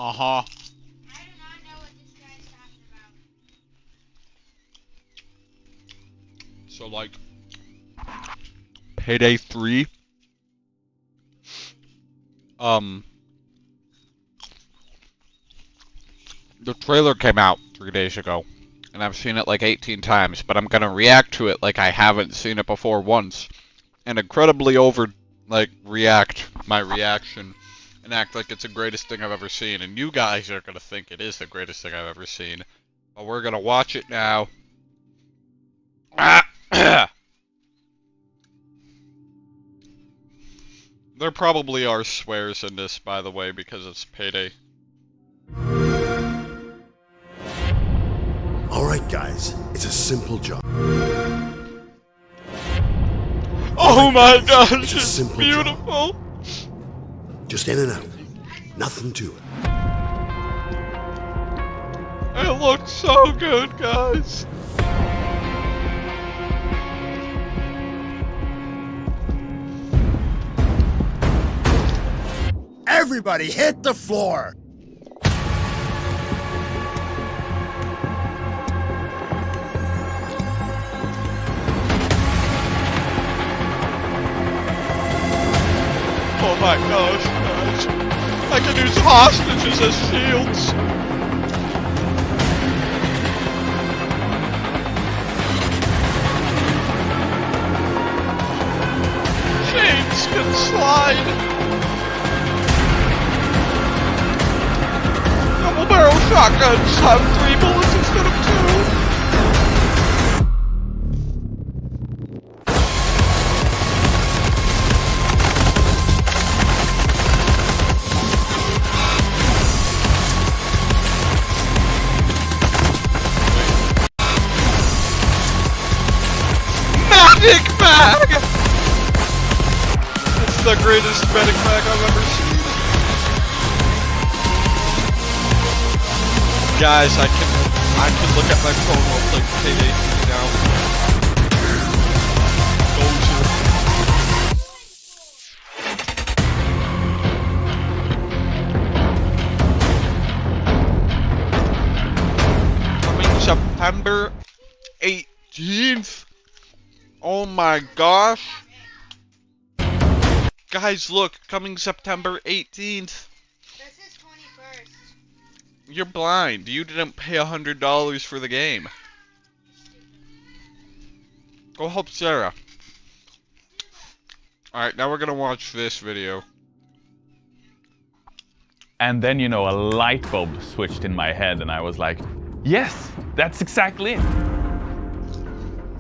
Uh-huh. I do not know what this guy's talking about. So, like, Payday 3, the trailer came out 3 days ago, and I've seen it like 18 times, but I'm gonna react to it like I haven't seen it before once, and incredibly react my reaction, and act like it's the greatest thing I've ever seen, and you guys are gonna think it is the greatest thing I've ever seen, but we're gonna watch it now. There probably are swears in this, by the way, because it's Payday. Alright guys, it's a simple job. Oh my gosh, It's a it's simple beautiful! Just in and out. Nothing to it. It looks so good, guys! Everybody hit the floor! Oh my gosh, guys. I can use hostages as shields. Chains can slide. Double barrel shotguns have 3 bullets instead of 2. Medic bag! It's the greatest medic bag I've ever seen. Guys, I can look at my phone while playing Payday 3 now. Coming September 18th. Oh my gosh. Guys, look, coming September 18th. This is 21st. You're blind. You didn't pay $100 for the game. Go help Sarah. Alright, now we're gonna watch this video. And then, you know, a light bulb switched in my head and I was like, yes, that's exactly it.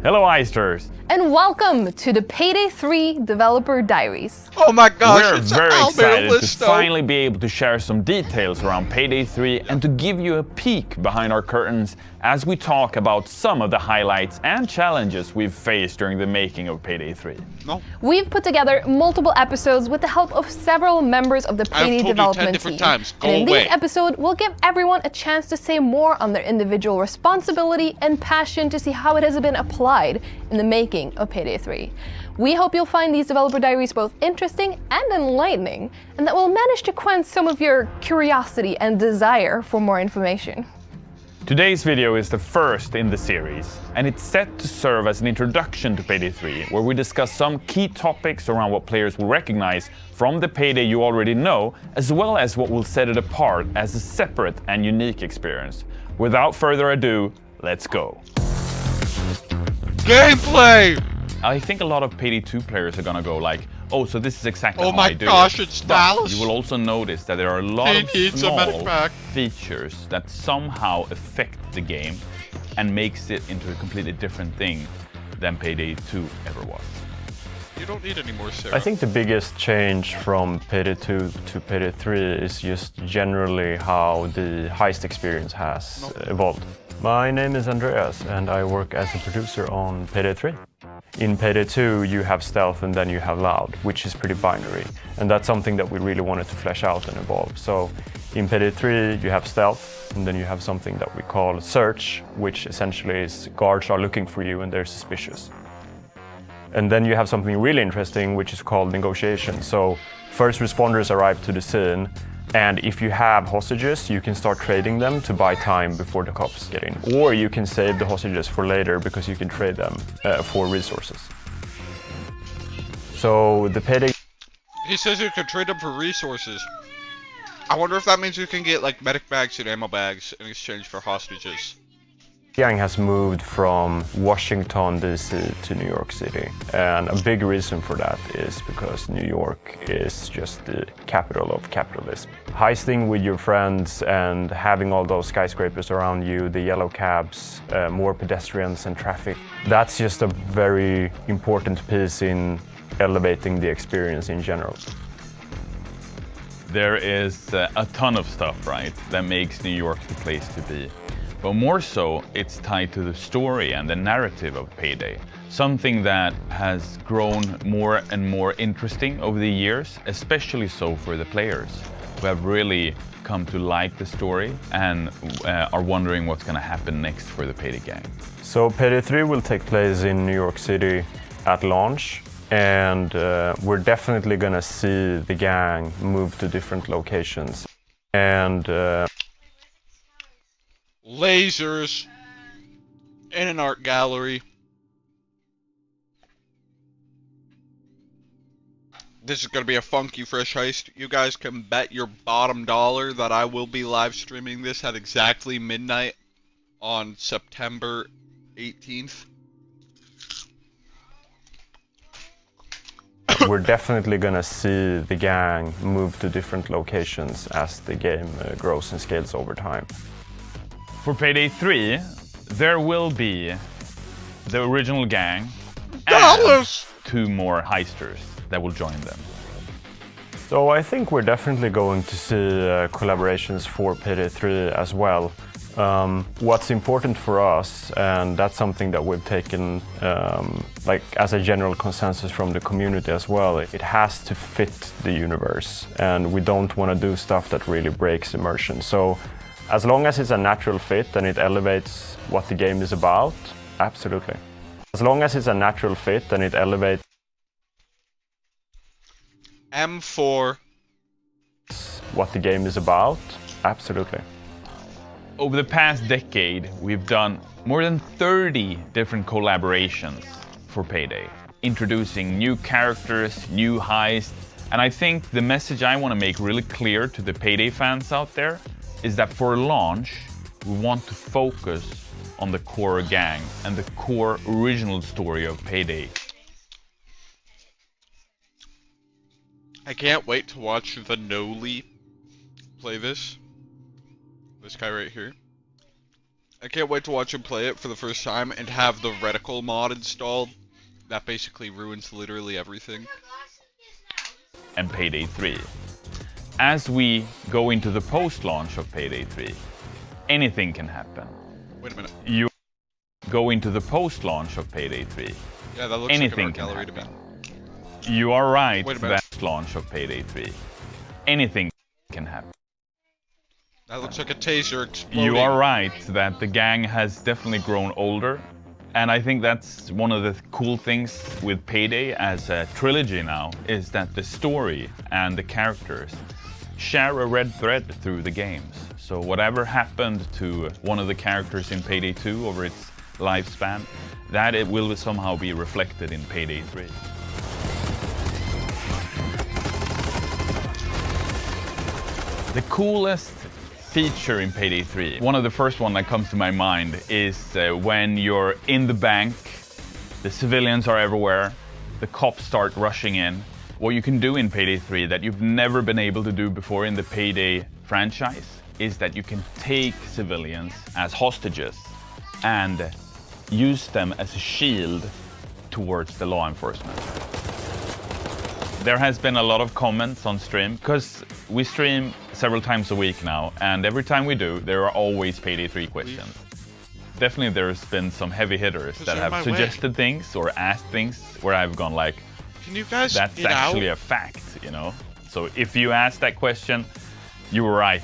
Hello, Eisters. And welcome to the Payday 3 Developer Diaries. Oh my gosh, We're it's very Albedo excited to Listo. finally be able to share some details around Payday 3 and to give you a peek behind our curtains as we talk about some of the highlights and challenges we've faced during the making of Payday 3. No. We've put together multiple episodes with the help of several members of the Payday told you 10 development different team. times, go And in away. these episodes, we'll give everyone a chance to say more on their individual responsibility and passion to see how it has been applied in the making of Payday 3. We hope you'll find these developer diaries both interesting and enlightening, and that we'll manage to quench some of your curiosity and desire for more information. Today's video is the first in the series, and it's set to serve as an introduction to Payday 3, where we discuss some key topics around what players will recognize from the Payday you already know, as well as what will set it apart as a separate and unique experience. Without further ado, let's go. Gameplay! I think a lot of Payday 2 players are gonna go like, oh, so this is exactly Oh how my I do gosh, it. it's But Dallas. you will also notice that there are a lot He of needs a medic small pack. features that somehow affect the game and makes it into a completely different thing than Payday 2 ever was. You don't need any more Sarah. I think the biggest change from Payday 2 to Payday 3 is just generally how the heist experience has evolved. My name is Andreas and I work as a producer on Payday 3. In Payday 2 you have stealth and then you have loud, which is pretty binary. And that's something that we really wanted to flesh out and evolve. So in Payday 3 you have stealth and then you have something that we call search, which essentially is guards are looking for you and they're suspicious. And then you have something really interesting, which is called negotiation. So first responders arrive to the scene And if you have hostages, you can start trading them to buy time before the cops get in. Or you can save the hostages for later because you can trade them for resources. So the Payday... He says you can trade them for resources. I wonder if that means you can get like medic bags and ammo bags in exchange for hostages. Gang has moved from Washington DC to New York City, and a big reason for that is because New York is just the capital of capitalism. Heisting with your friends and having all those skyscrapers around you, the yellow cabs, more pedestrians and traffic, that's just a very important piece in elevating the experience in general. There is a ton of stuff, right, that makes New York the place to be. But more so, it's tied to the story and the narrative of Payday. Something that has grown more and more interesting over the years, especially so for the players, who have really come to like the story and are wondering what's going to happen next for the Payday gang. So Payday 3 will take place in New York City at launch, and we're definitely going to see the gang move to different locations. And Lasers in an art gallery. This is going to be a funky fresh heist. You guys can bet your bottom dollar that I will be live streaming this at exactly midnight on September 18th. we're definitely going to see the gang move to different locations as the game grows and scales over time. For Payday 3, there will be the original gang and 2 more heisters that will join them. So I think we're definitely going to see collaborations for Payday 3 as well. What's important for us, and that's something that we've taken like as a general consensus from the community as well, it has to fit the universe, and we don't want to do stuff that really breaks immersion. So as long as it's a natural fit and it elevates what the game is about, absolutely. As long as it's a natural fit and it elevates M4 what the game is about, absolutely. Over the past decade, we've done more than 30 different collaborations for Payday, introducing new characters, new heists, and I think the message I want to make really clear to the Payday fans out there is that for launch, we want to focus on the core gang and the core original story of Payday. I can't wait to watch the Noli play this. This guy right here. I can't wait to watch him play it for the first time and have the reticle mod installed. That basically ruins literally everything. And Payday 3. As we go into the post-launch of Payday 3, anything can happen. Wait a minute. You go into the post-launch of Payday 3. Yeah, that looks anything like an art gallery happen. to me. You are right Wait a minute. that launch of Payday 3. Anything can happen. That looks like a taser exploding. You are right that the gang has definitely grown older, and I think that's one of the cool things with Payday as a trilogy now, is that the story and the characters share a red thread through the games. So whatever happened to one of the characters in Payday 2 over its lifespan, that it will somehow be reflected in Payday 3. The coolest feature in Payday 3, one of the first one that comes to my mind, is when you're in the bank, the civilians are everywhere, the cops start rushing in. What you can do in Payday 3 that you've never been able to do before in the Payday franchise is that you can take civilians as hostages and use them as a shield towards the law enforcement. There has been a lot of comments on stream, because we stream several times a week now, and every time we do, there are always Payday 3 questions. Definitely there's been some heavy hitters that have suggested things or asked things where I've gone like, can you guys that's actually a fact, you know? So if you asked that question, you were right.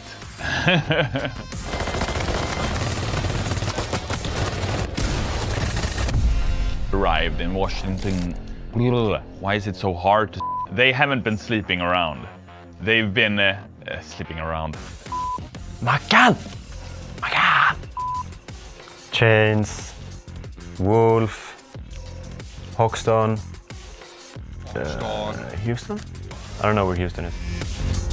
Arrived in Washington. Why is it so hard to... They haven't been sleeping around. They've been sleeping around. Mackan! Mackan! Chains, Wolf, Hoxton, Hoxton. Houston? I don't know where Houston is.